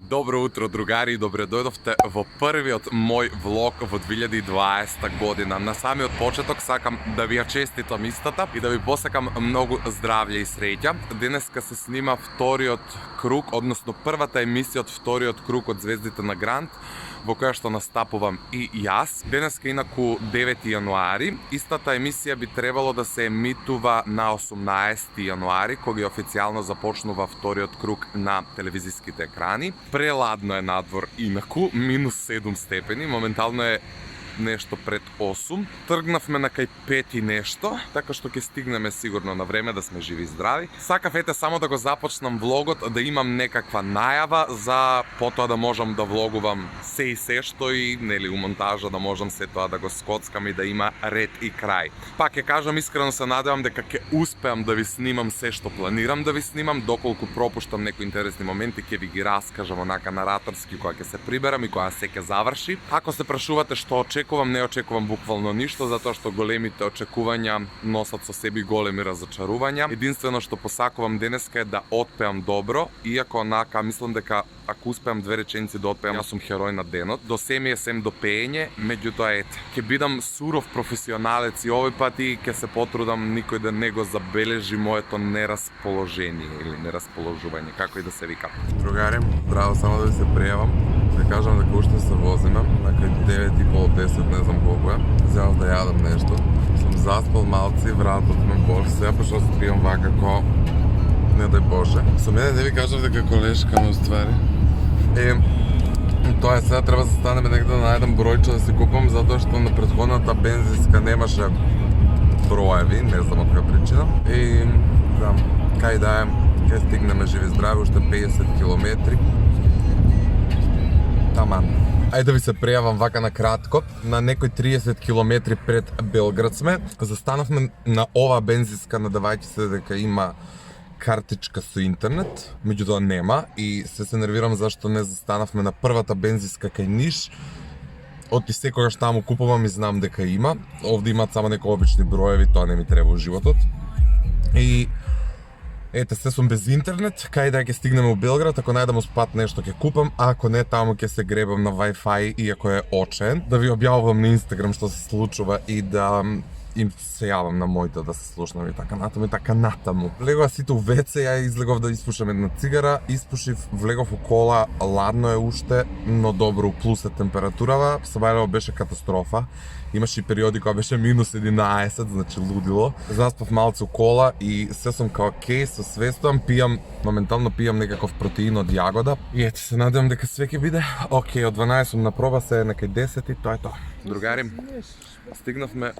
Добро утро, другари, добре дојдовте во првиот мој влог во 2020 година. На самиот почеток сакам да ви ја честитам истата и да ви посакам многу здравје и среќа. Денеска се снима вториот круг, односно првата емисија од вториот круг од Звездите на Грант, во која што настапувам и јас. Денеска инаку 9 јануари. Истата емисија би требало да се емитува на 18 јануари, кога официјално започнува вториот круг на телевизиските екрани. Преладно е надвор инаку, минус 7 степени, моментално е нешто пред 8. Тргнавме на кај 5 и нешто, така што ќе стигнеме сигурно на време да сме живи и здрави. Сакав ете само да го започнам влогот, да имам некаква најава за потоа да можам да влогувам се и се што и нели у монтажа да можам се тоа да го скоцкам и да има ред и крај. Пак ќе кажам, искрено се надевам дека ќе успеам да ви снимам се што планирам да ви снимам, доколку пропуштам некои интересни моменти ќе ви ги раскажам онака нараторски кога ќе се приберам и кога се ќе заврши. Ако се прашувате што не очекувам буквално ништо, затоа што големите очекувања носат со себе големи разочарувања. Единствено што посакувам денеска е да отпеам добро, иако онака мислам дека ако успеам две реченици да отпеам, јас сум херој на денот. До семе сем до пеење, меѓутоа ете, ќе бидам суров професионалец и овој пат и ќе се потрудам никој да не го забележи моето нерасположение или нерасположување, како и да се вика. Другари, браво, само да ви се пријавам. Да кажам дека уште се возиме, на кај 9:30, не знам колку е. Вземав да јадам нешто. Сум заспал малци, вратот ме боли. Сега пошто се пијам вака ко не дај Боже. Со мене не ви кажав дека колешка ме уствари. Тоа е, сега треба да станеме негде да најдам бројче да си купам, затоа што на претходната бензинска немаше броеви, не знам од која причина. И знам, кај да е, кај стигнеме живи здрави, уште 50 километри. Таман. Ајде да ви се пријавам вака на кратко. На некои 30 километри пред Белград сме. Застанавме на ова бензинска, надавајќи се дека има картичка со интернет, меѓутоа нема и се нервирам зашто не застанавме на првата бензинска кај Ниш. Оти секогаш таму купувам и знам дека има. Овде имаат само некои обични броеви, тоа не ми треба во животот. И ете, се сум без интернет, кај да ќе стигнеме у Белград, ако најдам успат нешто ќе купам, а ако не, таму ќе се гребам на Wi-Fi, иако е очен. Да ви објавувам на Инстаграм што се случува и да им се јавам на моите да се слушнам и така натаму. Влегува сите у WC, ја излегов да испушам една цигара, испушив, влегов у кола, ладно е уште, но добро, плюс е температурава, Сабајлево беше катастрофа. Имаше и периоди кога беше минус 11, значи лудило. Заспав малце у кола и се сум као окей, со свестувам, пијам, моментално пијам некаков протеин од јагода. И ете, се надевам дека све ќе биде окей, од 12 сум на проба, се некај 10 и тоа е тоа. Другари, стигнавме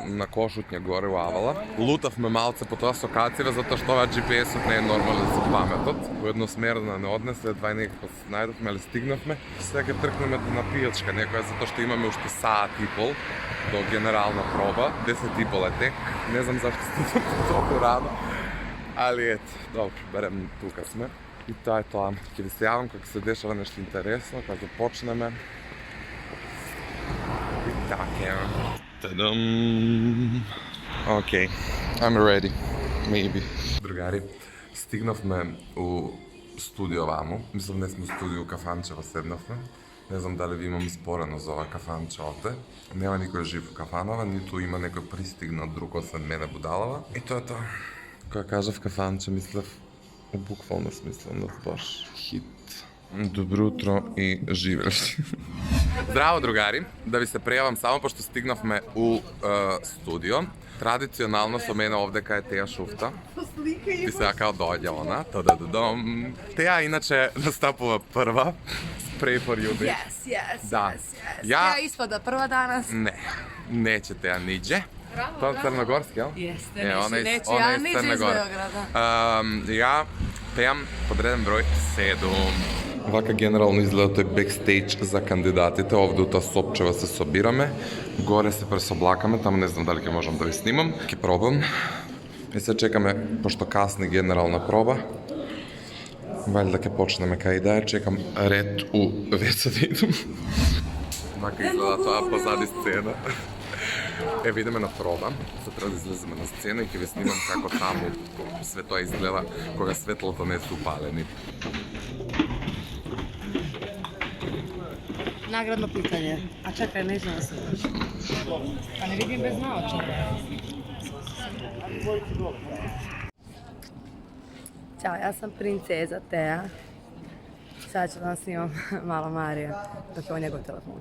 на Кошутња горе у Авала. Лутавме малце по тоа со кациве, затоа што ова GPS-от не е нормален за паметот. Во едносмерна не однесе, едва и некако се најдовме, али стигнавме. Сега ќе тркнеме на пијачка некоја, затоа што имаме уште саат и пол до генерална проба. 10 и пол е тек. Не знам зашто стигнам толку рано. Али ете, добро, берем тука сме. И тоа е тоа. Ќе ви се јавам кога се дешава нешто интересно, кога ќе почнеме. Така. Тадам. Окей. I'm ready. Maybe. Другари, стигнавме у студио ваму. Мислам не сме у студио кафанчева седнавме. Не знам дали ви имам спорено за ова кафанче овде. Нема никој жив у кафанова, ниту има некој пристигнат друг освен мене будалава. И тоа е тоа. Кога кажав кафанче, мислев у буквално смисла на баш хит. Добро утро и живели. Здраво, другари! Да ви се пријавам само пошто стигнавме у студио. Традиционално со мене овде кај Теја Шуфта. И сега као дојде она. Теја иначе настапува прва. Pray for you. Yes. Да. Ја испада прва данас. Не, неќе Теја ниđe. Тоа е црногорски, јел? Јесте, неće, ја ниđe из Beograda. Ја пеам подреден број 7. Вака генерално изгледа тој бекстејдж за кандидатите. Овде у таа сопчева се собираме. Горе се пресоблакаме, таму не знам дали ќе можам да ви снимам. Ќе пробам. И се чекаме, пошто касни генерална проба. Валјда ќе почнеме кај да чекам ред у WC да идам. Вака изгледа тоа позади сцена. Видиме на проба, се треба да излеземе на сцена и ќе ви снимам како таму све тоа изгледа кога светлото не се упалени. Nagradno pitanje. A čekaj, neće nas ući. Pa ne vidim bez naočara. Ćao, ja sam princeza Teja. Sad ću da vam snimam malo Marija, dok je ovo njegov telefon.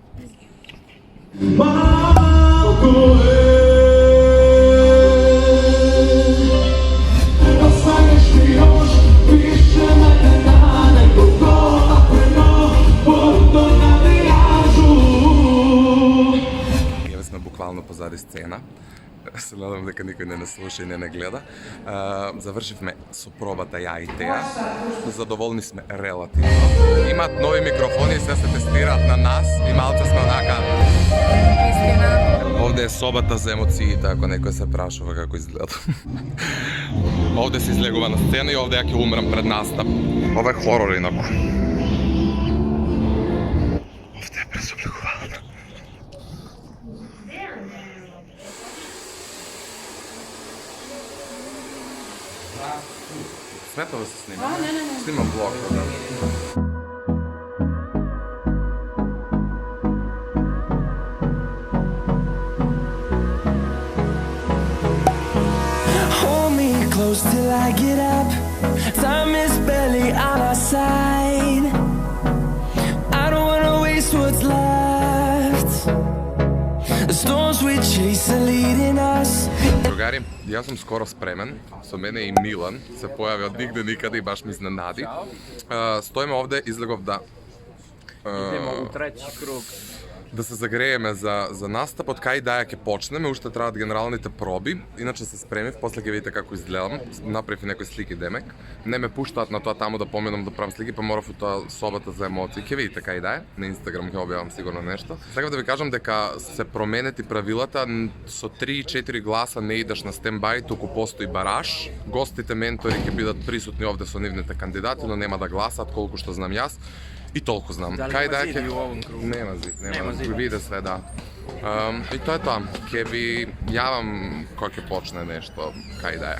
Evo smo bukvalno pozadi scena. Se nadam дека никој не слуша и не гледа. Завршивме со пробата ја и Теја. Задоволни сме релативно. Имаат нови микрофони, се тестираат на нас и малце сме онака... Овде е собата за емоциите, ако некој се прашува како изгледа. Овде се излегува на сцена и овде ја ќе умрам пред настап. Ова е хорор инаку. Овде е презобликувано. Смета да се снима? Не. Снимам влог. Hold me close till I get up. Time is barely on our side. I don't wanna waste what's left. The storms we chase are leading us. Другари, јас сум скоро спремен. Со мене и Милан се појави од нигде никаде и баш ми изненади. Стоиме овде, излегов да... Идемо у треći kruг. Да се загрееме за настапот, кај да ќе почнеме, уште траат генералните проби. Иначе се спремив, после ќе видите како изгледам. Направив и некои слики демек. Не ме пуштаат на тоа таму да поминам да правам слики, па морав у тоа собата за емоции. Ќе видите кај да е. На Инстаграм ќе објавам сигурно нешто. Сакав да ви кажам дека се променети правилата, со 3-4 гласа не идеш на стендбај, туку постои бараж. Гостите ментори ќе бидат присутни овде со нивните кандидати, но нема да гласат колку што знам јас. И толку знам. Дали Кај има да зиди у овом кругу? Нема зид, Нема зид. Виде све, да. И тоа е тоа. Ќе ви јавам кога ќе почне нешто, кај да е.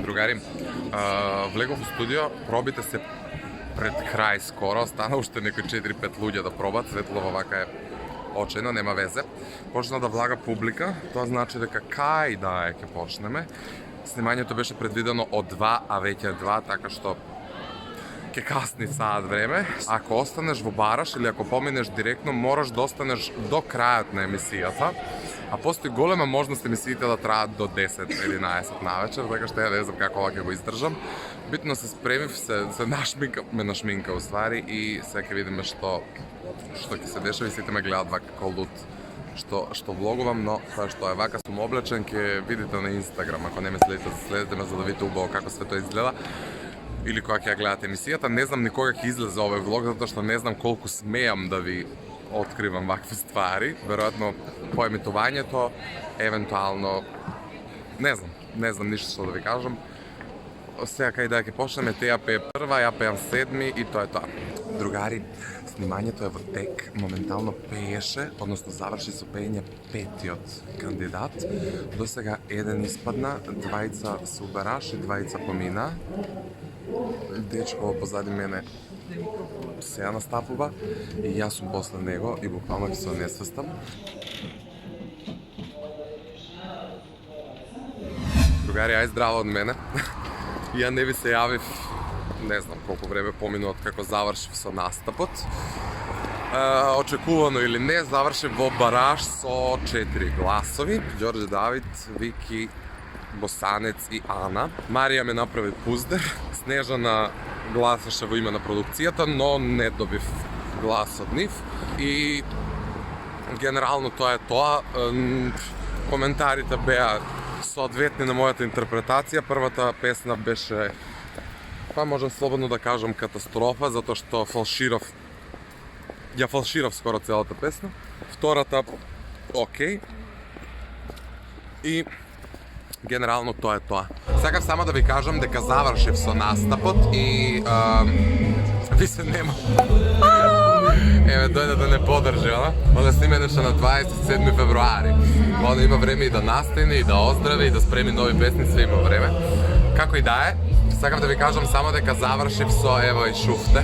Другари, влегов у студио, пробите се пред крај скоро, стана уште некои 4-5 луѓе да пробат, светло вака е очено, нема везе. Почна да влага публика, тоа значи дека кај да е ќе почнеме. Снимањето беше предвидено од 2, а веќе 2, така што ќе касни саат време. Ако останеш во бараш или ако поминеш директно, мораш да останеш до крајот на емисијата. А постои голема можност емисиите да траат до 10-11 навечер, така што ја не знам како ова ќе го издржам. Битно се спремив, се нашминка уствари и сега ќе видиме што ќе се дешава и сите ме гледаат вака како лут што влогувам, но тоа што е вака сум облечен ќе видите на Инстаграм, ако не ме следите ме за да видите убаво како све тоа изгледа. Или кога ќе ја гледате емисијата, не знам никога ќе излезе овој влог, затоа што не знам колку смеам да ви откривам вакви ствари. Веројатно по емитувањето, евентуално, не знам ништо што да ви кажам. Сега кај да ќе почнеме, Теја пее прва, ја пеам седми и тоа е тоа. Другари, снимањето е во тек, моментално пееше, односно заврши со пеење петиот кандидат. До сега еден испадна, двајца се убараш и двајца помина. Дечко позади мене сега настапува и јас сум после него и буквално ќе се онесвестам. Другари, ај здраво од мене. Ја не ви се јавив, не знам колку време помина од како завршив со настапот. Очекувано или не, завршив во бараж со 4 гласови. Ѓорđe Давид, Вики, Босанец и Ана. Марија ме направи пуздер. Снежана гласаше во име на продукцијата, но не добив глас од нив. И генерално тоа е тоа. Коментарите беа соодветни на мојата интерпретација. Првата песна беше, па можам слободно да кажам, катастрофа, затоа што ја фалширав скоро целата песна. Втората, окей. И генерално тоа е тоа. Сакав само да ви кажам дека завршив со настапот и ви се нема. Еве, дојде да не подржи, она. Ода снименеше на 27 февруари. Ода има време и да настане, и да оздрави, и да спреми нови песни, све има време. Како и да е, Сакам да ви кажам само дека завршив со ево и шуфте.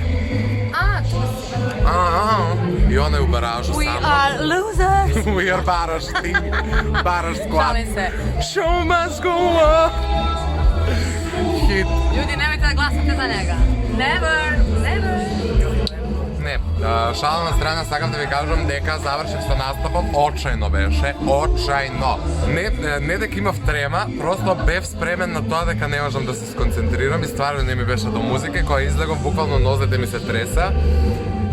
A, tu si. И она е у баражу We само. are losers. We are Baraš team. Baraš squad. Šalim se. Show must go on. Hit. Ljudi, nemojte da glasate za njega. Never, never. Не, шала на страна, сакам да ви кажам дека завршив со настапот, очајно беше, очајно. Не дека имав трема, просто бев спремен на тоа дека не можам да се сконцентрирам и стварно не ми беше до музика, која излегов, буквално нозете ми се треса.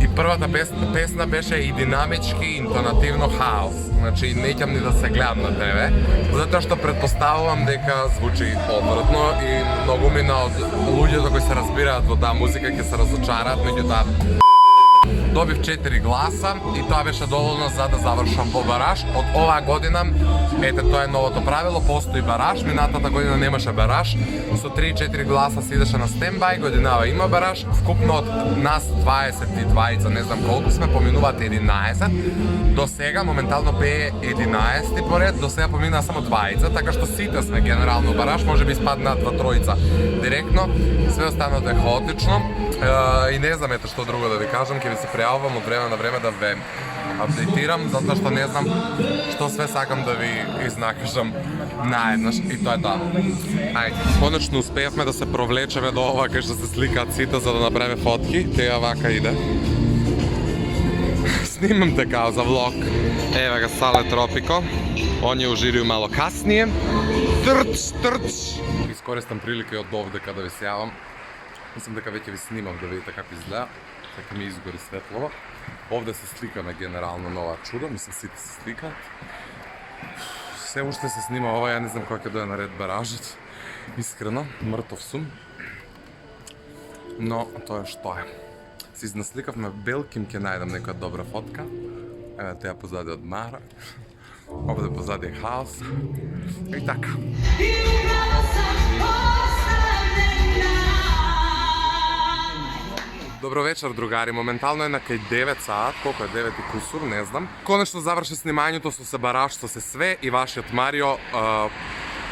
И првата песна беше и динамички, интонативно хаос. Значи, неќам ни да се гледам на тебе, затоа што предпоставувам дека звучи одвратно и многумина од луѓето кои се разбираат во таа музика ќе се разочараат, меѓутоа добив 4 гласа и тоа беше доволно за да завршам во бараж. Од оваа година, ете, тоа е новото правило, постои бараж. Минатата година немаше бараж. Со 3-4 гласа се идеше на стендбај, годинава има бараж. Вкупно од нас 22, не знам колку сме, поминуваат 11. До сега моментално пее 11 поред, до сега поминаа само 20, така што сите сме генерално бараж, може би испаднаат 2-3 директно. Све останато е хаотично. И не знам ете што друго да ви кажам, ќе ви се пријавувам од време на време да ве апдейтирам, затоа што не знам што све сакам да ви изнакажам наеднаш и тоа е тоа. Ајде, конечно успеавме да се провлечеме до ова кај што се сликаат сите за да направиме фотки, теја вака иде. Снимам така за влог. Еве ga Sale Tropico. Он ја ужирил мало каснije. Трц. Искористам прилика и од овдека да ви се јавам. Мислам дека веќе ви снимав да видите како изгледа, дека ми изгори светлово. Овде се сликаме генерално на ова чудо, мислам сите се сликаат. Се уште се снима ова, ја не знам кога ќе дојде наред баражот. Искрено, мртов сум. Но тоа е што е. Се изнасликавме белким, ќе најдам некоја добра фотка. Еве теја позади од Мара. Овде позади е хаос. И така. Добро вечер, другари. Моментално е на кај 9 саат, колку е 9 и кусур, не знам. Конечно заврши снимањето со се бараж, со се све и вашиот Марио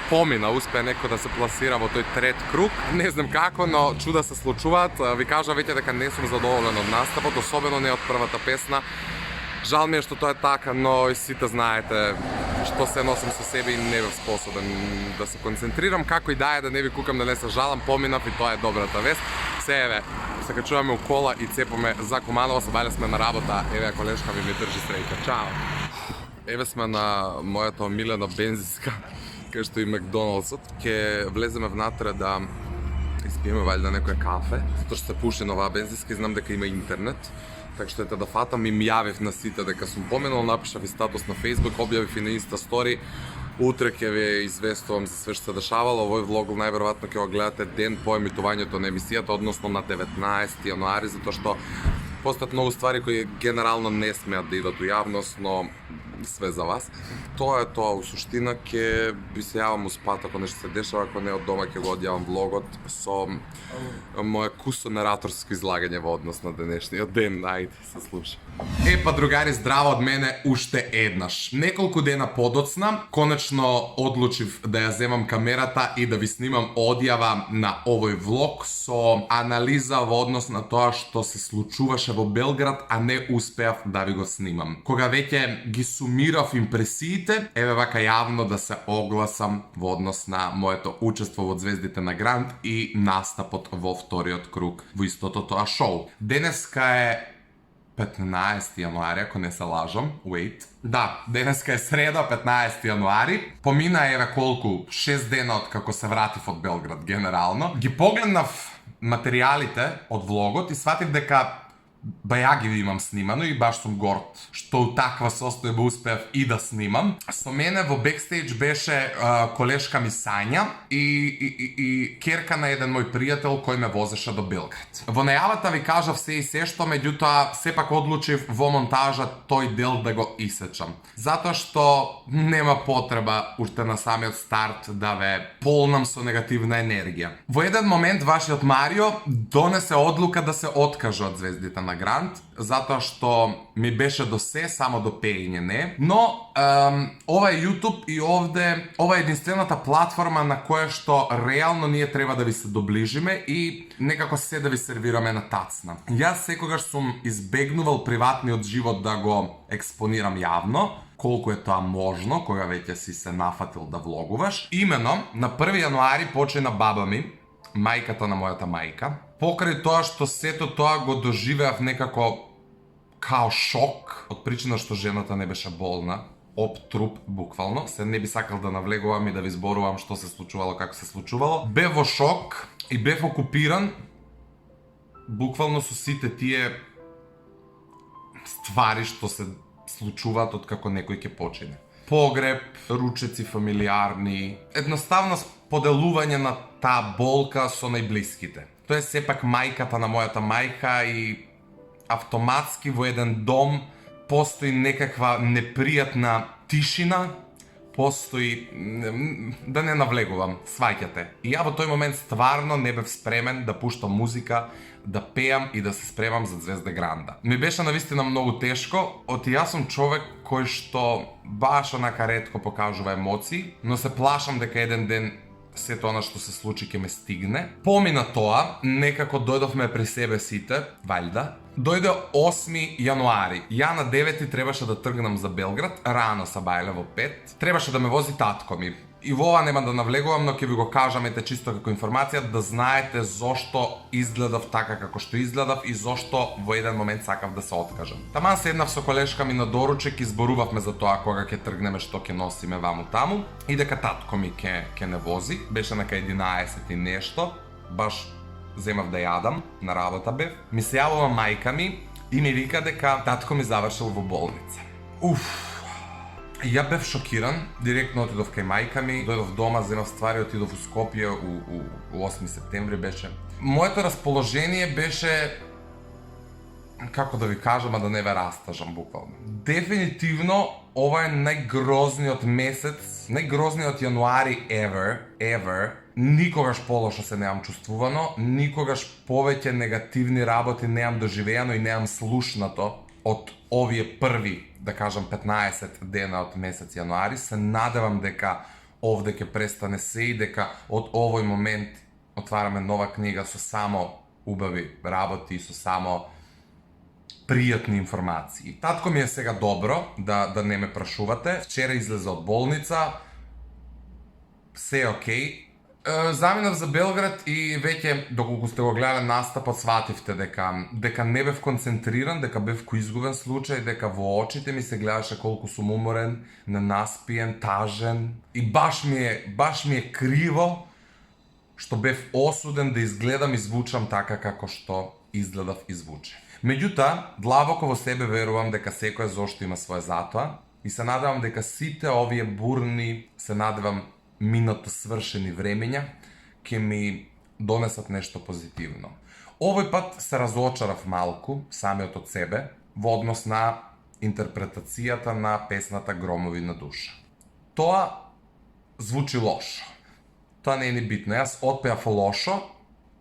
помина, успеа некој да се пласира во тој трет круг. Не знам како, но чуда се случуваат. Ви кажа веќе дека не сум задоволен од настапот, особено не од првата песна. Жал ми е што тоа е така, но и сите знаете што се носам со себе и не бев способен да се концентрирам. Како и да е, да не ви кукам, да не се жалам, поминав и тоа е добрата вест. Се еве, се качуваме у кола и цепаме за Куманово, се бајле сме на работа. Еве, колешка ми држи среќа. Чао! Еве сме на мојата омилена бензинска, кај што и Макдоналдсот. Ке влеземе внатре да испиеме вајда некоја кафе, затоа што се пуши на оваа бензинска и знам дека има интернет. Така што ете да фатам, им јавив на сите дека сум поминал, напишав и статус на Facebook, објавив и на Insta Story. Утре ќе ви известувам за све што се дешавало. Овој влог најверојатно ќе го гледате ден по емитувањето на емисијата, односно на 19 јануари, затоа што постојат многу ствари кои генерално не смеат да идат у јавност, но све за вас. Тоа е тоа, у суштина ќе би се јавам у спат ако нешто се дешава, ако не од дома ќе го одјавам влогот со моје кусонераторско излагање во однос на денешниот ден. Ајде, се слуша. Епа, другари, здраво од мене уште еднаш. Неколку дена подоцна, конечно одлучив да ја земам камерата и да ви снимам одјава на овој влог со анализа во однос на тоа што се случуваше во Белград, а не успеав да ви го снимам. Кога веќе ги сумирав импресиите, еве вака јавно да се огласам во однос на моето учество во Звездите на Гранд и настапот во вториот круг во истото тоа шоу. Денеска е 15 јануари, ако не се лажам. Wait. Да, денеска е среда, 15 јануари. Помина еве колку, 6 дена од како се вратив од Белград генерално. Ги погледнав материјалите од влогот и сватив дека баја ги имам снимано и баш сум горд што у таква состојба успеав и да снимам. Со мене во бекстејдж беше колешка ми Сања и керка на еден мој пријател кој ме возеше до Белград. Во најавата ви кажав се и се што, меѓутоа сепак одлучив во монтажа тој дел да го исечам. Затоа што нема потреба уште на самиот старт да ве полнам со негативна енергија. Во еден момент вашиот Марио донесе одлука да се откаже од Звездите на на Гранд, затоа што ми беше до се, само до пеење не. Но ова е YouTube и овде, ова е единствената платформа на која што реално ние треба да ви се доближиме и некако се да ви сервираме на тацна. Јас секогаш сум избегнувал приватниот живот да го експонирам јавно, колку е тоа можно, кога веќе си се нафатил да влогуваш. Имено, на 1 јануари почина баба ми, мајката на мојата мајка. Покрај тоа што сето тоа го доживеав некако као шок, од причина што жената не беше болна, об труп буквално, се не би сакал да навлегувам и да ви зборувам што се случувало, како се случувало. Бев во шок и бев окупиран буквално со сите тие ствари што се случуваат од како некој ќе почине. Погреб, ручеци фамилиарни, едноставно споделување на таа болка со најблиските. Тоа е сепак мајката на мојата мајка и автоматски во еден дом постои некаква непријатна тишина, постои, да не навлегувам, сваќате. И ја во тој момент стварно не бев спремен да пуштам музика, да пеам и да се спремам за Звезда Гранда. Ми беше навистина многу тешко, оти јас сум човек кој што баш онака ретко покажува емоции, но се плашам дека еден ден сето она што се случи ќе ме стигне. Помина тоа, некако дојдовме при себе сите, валјда. Дојде 8 јануари. Ја на 9 требаше да тргнам за Белград, рано са бајле во 5. Требаше да ме вози татко ми. И во ова нема да навлегувам, но ќе ви го кажам ете чисто како информација, да знаете зошто изгледав така како што изгледав и зошто во еден момент сакав да се откажам. Таман седнав со колешка ми на доручек и зборувавме за тоа кога ќе тргнеме, што ќе носиме ваму таму и дека татко ми ќе не вози. Беше нака 11 и нешто, баш земав да јадам, на работа бев. Ми се јавува мајка ми и ми вика дека татко ми завршил во болница. Ја бев шокиран, директно отидов кај мајка ми, дојдов дома, земав ствари, отидов у Скопје, у 8 септември беше. Моето расположение беше, како да ви кажам, а да не ве растажам буквално. Дефинитивно, ова е најгрозниот месец, најгрозниот јануари ever. Никогаш полошо се неам чувствувано, никогаш повеќе негативни работи неам доживеано и неам слушнато од овие први, да кажам, 15 дена од месец јануари. Се надевам дека овде ќе престане се и дека од овој момент отвараме нова книга со само убави работи и со само пријатни информации. Татко ми е сега добро, да не ме прашувате. Вчера излезе од болница, се е окей. Заминав за Белград и веќе, доколку сте го гледале настапот, свативте дека не бев концентриран, дека бев кој изгубен случај, дека во очите ми се гледаше колку сум уморен, ненаспиен, тажен. И баш ми е криво што бев осуден да изгледам и звучам така како што изгледав и звуче. Меѓутоа, длабоко во себе верувам дека секој зошто има свое затоа и се надевам дека сите овие бурни, се надевам минато свршени времења ќе ми донесат нешто позитивно. Овој пат се разочарав малку, самиот од себе, во однос на интерпретацијата на песната Громови на душа. Тоа звучи лошо. Тоа не е ни битно. Јас отпеав лошо,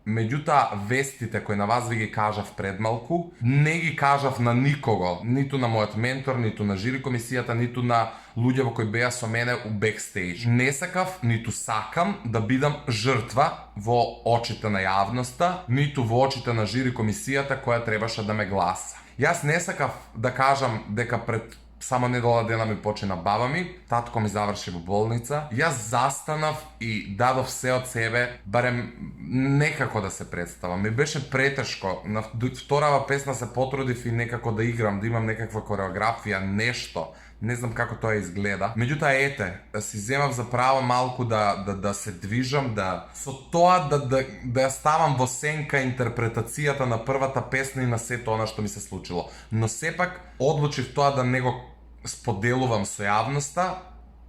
меѓутоа вестите кои на вас ви ги кажав пред малку, не ги кажав на никого, ниту на мојот ментор, ниту на жири комисијата, ниту на луѓе во кои беа со мене у бекстејдж. Не сакав, ниту сакам да бидам жртва во очите на јавноста, ниту во очите на жири комисијата која требаше да ме гласа. Јас не сакав да кажам дека пред само недола дена ми почина баба ми, татко ми заврши во болница. Јас застанав и дадов се од себе, барем некако да се представам. Ми беше претешко. На вторава песна се потрудив и некако да играм, да имам некаква кореографија, нешто. Не знам како тоа изгледа. Меѓутоа ете, си земав за право малку да се движам, со тоа да ја ставам во сенка интерпретацијата на првата песна и на сето она што ми се случило. Но сепак одлучив тоа да не го споделувам со јавноста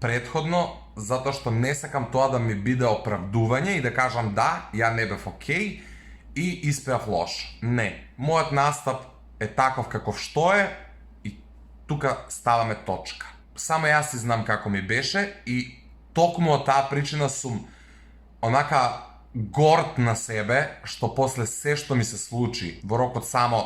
претходно, затоа што не сакам тоа да ми биде оправдување и да кажам да, ја не бев окей и испеав лошо. Не, мојот настап е таков каков што е и тука ставаме точка. Само јас си знам како ми беше и токму од таа причина сум онака горд на себе што после се што ми се случи во рокот само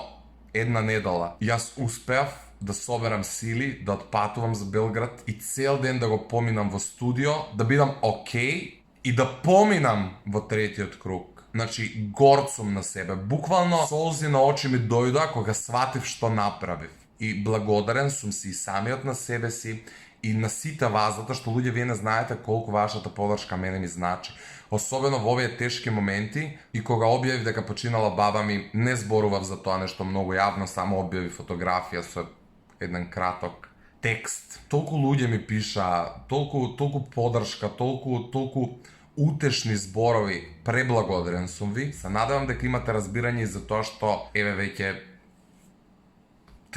една недела. Јас успеав да соберам сили, да отпатувам за Белград и цел ден да го поминам во студио, да бидам окей и да поминам во третиот круг. Значи, горд сум на себе. Буквално солзи на очи ми дојдоа кога сватив што направив. И благодарен сум си и самиот на себе си и на сите вас, затоа што луѓе вие не знаете колку вашата подршка мене ми значи. Особено во овие тешки моменти и кога објавив дека починала баба ми, не зборував за тоа нешто многу јавно, само објавив фотографија со еден краток текст. Толку луѓе ми пиша, толку подршка, толку утешни зборови. Преблагодарен сум ви. Се надевам дека имате разбирање и за тоа што еве веќе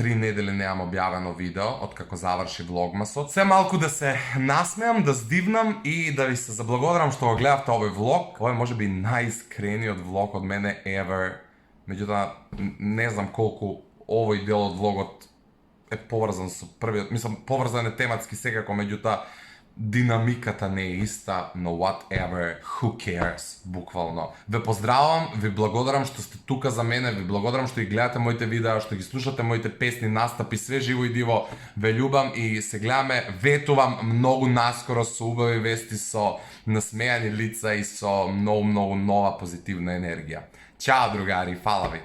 3 недели немам објавено видео од како заврши влогмасот. Се малку да се насмеам, да здивнам и да ви се заблагодарам што го гледавте овој влог. Ова е можеби најискрениот влог од мене ever. Меѓутоа, не знам колку овој дел од влогот е поврзан со првиот. Мислам, поврзан е тематски секако, меѓутоа динамиката не е иста, но whatever, who cares, буквално. Ве поздравам, ви благодарам што сте тука за мене, ви благодарам што ги гледате моите видеа, што ги слушате моите песни, настапи, све живо и диво. Ве љубам и се гледаме, ветувам многу наскоро со убави вести, со насмејани лица и со многу нова позитивна енергија. Чао, другари, фала ви!